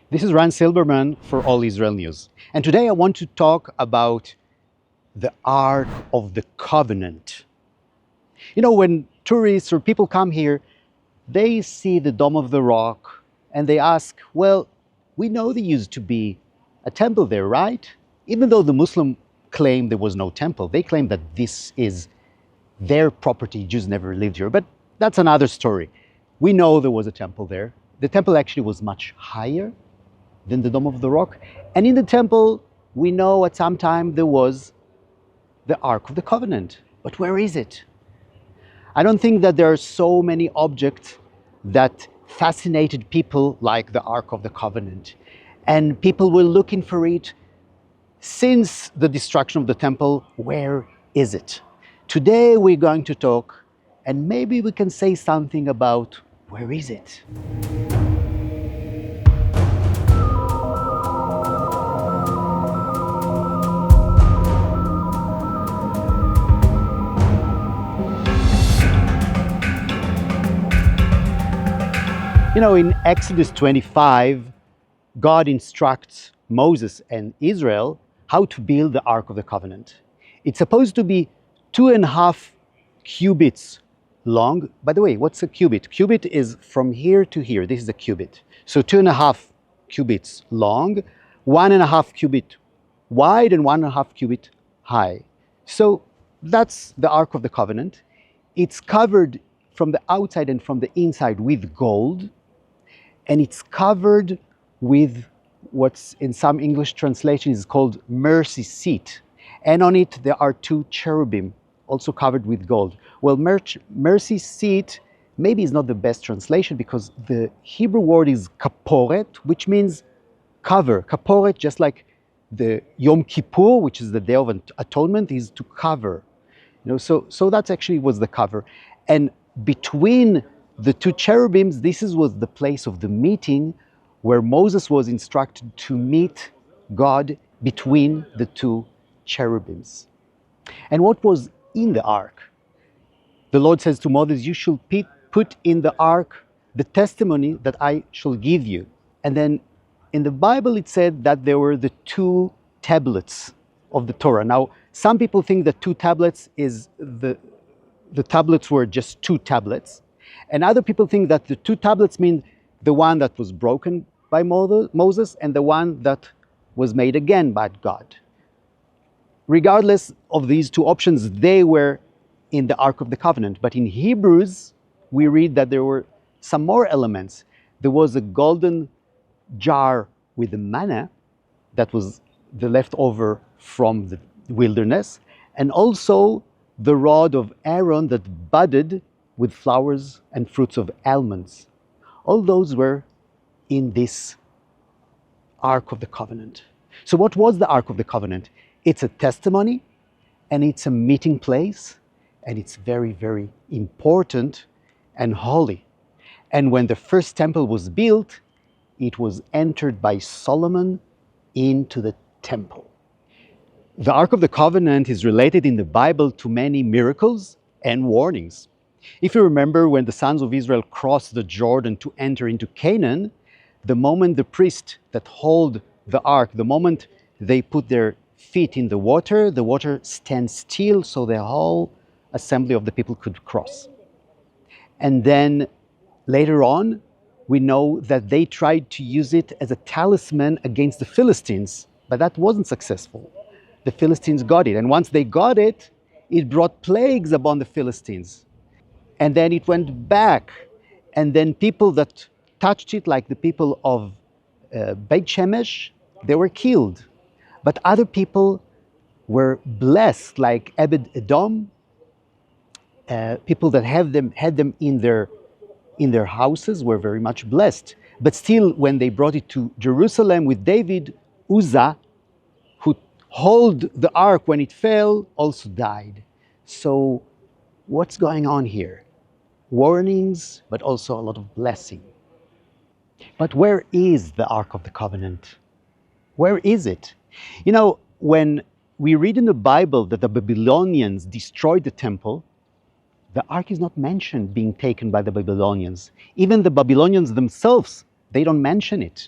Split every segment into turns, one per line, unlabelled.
This is Ran Silberman for All Israel News. And today I want to talk about the Ark of the Covenant. You know, when tourists or people come here, they see the Dome of the Rock and they ask, well, we know there used to be a temple there, right? Even though the Muslim claim there was no temple, they claim that this is their property, Jews never lived here. But that's another story. We know there was a temple there. The temple actually was much higher than the Dome of the Rock. And in the temple, we know at some time there was the Ark of the Covenant. But where is it? I don't think that there are so many objects that fascinated people like the Ark of the Covenant. And people were looking for it since the destruction of the temple. Where is it? Today we're going to talk, and maybe we can say something about where is it? You know, in Exodus 25, God instructs Moses and Israel how to build the Ark of the Covenant. It's supposed to be 2.5 cubits long. By the way, what's a cubit? Cubit is from here to here. This is a cubit. So 2.5 cubits long, 1.5 cubit wide, and 1.5 cubit high. So that's the Ark of the Covenant. It's covered from the outside and from the inside with gold. And it's covered with what's in some English translations is called mercy seat. And on it there are 2 cherubim, also covered with gold. Well, mercy seat maybe is not the best translation because the Hebrew word is kaporet, which means cover. Kaporet, just like the Yom Kippur, which is the Day of Atonement, is to cover. You know, so that actually was the cover. And between the 2 cherubims, was the place of the meeting where Moses was instructed to meet God between the 2 cherubims. And what was in the ark? The Lord says to Moses, you shall put in the ark the testimony that I shall give you. And then in the Bible it said that there were the 2 tablets of the Torah. Now, some people think that 2 tablets is the tablets were just 2 tablets. And other people think that the 2 tablets mean the one that was broken by Moses and the one that was made again by God. Regardless of these 2 options, they were in the Ark of the Covenant. But in Hebrews, we read that there were some more elements. There was a golden jar with the manna that was the leftover from the wilderness, and also the rod of Aaron that budded with flowers and fruits of almonds. All those were in this Ark of the Covenant. So what was the Ark of the Covenant? It's a testimony, and it's a meeting place, and it's very, very important and holy. And when the first temple was built, it was entered by Solomon into the temple. The Ark of the Covenant is related in the Bible to many miracles and warnings. If you remember, when the sons of Israel crossed the Jordan to enter into Canaan, the moment the priest that hold the ark, the moment they put their feet in the water stands still so the whole assembly of the people could cross. And then later on, we know that they tried to use it as a talisman against the Philistines, but that wasn't successful. The Philistines got it, and once they got it, it brought plagues upon the Philistines. And then it went back, and then people that touched it, like the people of Beit Shemesh, they were killed. But other people were blessed, like Ebed Edom, people that had them in their houses were very much blessed. But still, when they brought it to Jerusalem with David, Uzzah, who held the ark when it fell, also died. So what's going on here? Warnings, but also a lot of blessing. But where is the Ark of the Covenant? Where is it? You know, when we read in the Bible that the Babylonians destroyed the temple, the ark is not mentioned being taken by the Babylonians. Even the Babylonians themselves, they don't mention it.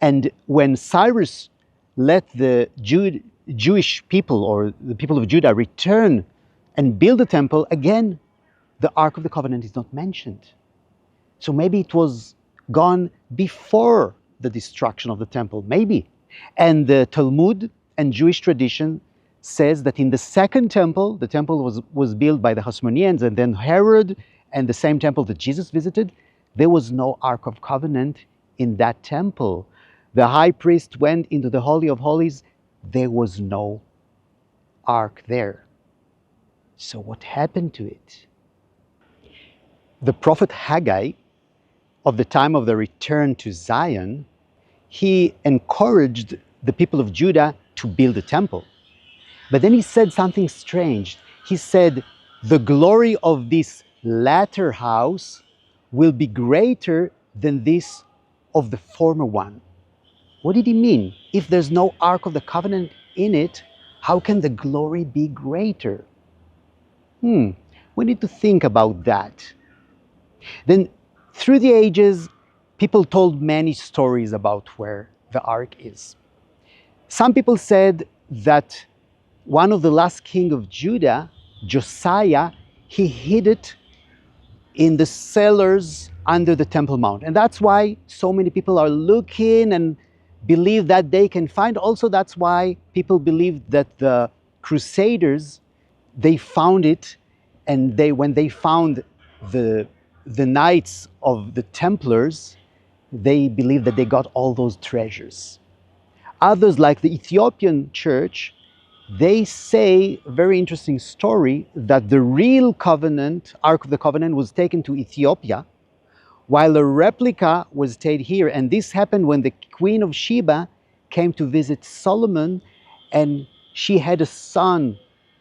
And when Cyrus let the Jewish people or the people of Judah return and build the temple, again, the Ark of the Covenant is not mentioned. So maybe it was gone before the destruction of the temple, maybe. And the Talmud and Jewish tradition says that in the second temple, the temple was built by the Hasmoneans and then Herod, and the same temple that Jesus visited, there was no Ark of Covenant in that temple. The high priest went into the Holy of Holies, there was no Ark there. So what happened to it? The prophet Haggai, of the time of the return to Zion, he encouraged the people of Judah to build a temple. But then he said something strange. He said, the glory of this latter house will be greater than this of the former one. What did he mean? If there's no Ark of the Covenant in it, how can the glory be greater? We need to think about that. Then, through the ages, people told many stories about where the Ark is. Some people said that one of the last king of Judah, Josiah, he hid it in the cellars under the Temple Mount. And that's why so many people are looking and believe that they can find. Also, that's why people believe that the Crusaders, they found it, and when they found the Knights of the Templars, they believe that they got all those treasures. Others, like the Ethiopian church, they say a very interesting story that the real covenant, Ark of the Covenant, was taken to Ethiopia, while a replica was stayed here. And this happened when the Queen of Sheba came to visit Solomon, and she had a son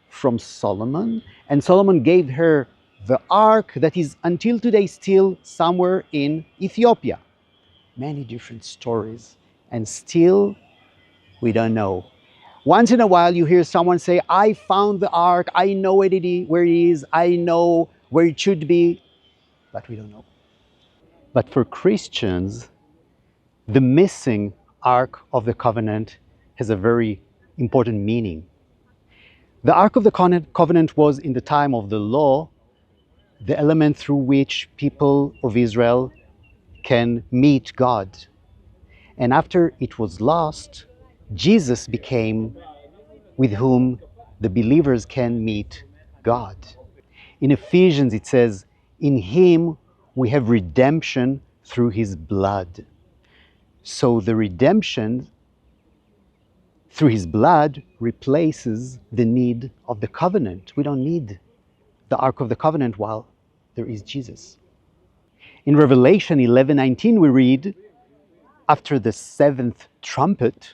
from Solomon, and Solomon gave her the ark that is until today still somewhere in Ethiopia. Many different stories, and still we don't know. Once in a while you hear someone say, I found the ark, I know where it is, I know where it should be, but we don't know. But for Christians, the missing Ark of the Covenant has a very important meaning. The Ark of the Covenant was, in the time of the law, the element through which people of Israel can meet God. And after it was lost, Jesus became with whom the believers can meet God. In Ephesians it says, in him we have redemption through his blood. So the redemption through his blood replaces the need of the covenant. We don't need the Ark of the Covenant while there is Jesus. In Revelation 11:19 we read, after the seventh trumpet,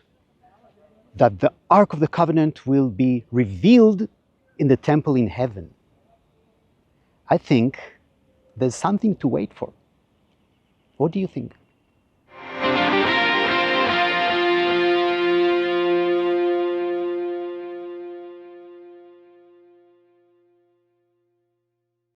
that the Ark of the Covenant will be revealed in the temple in heaven. I think there's something to wait for. What do you think?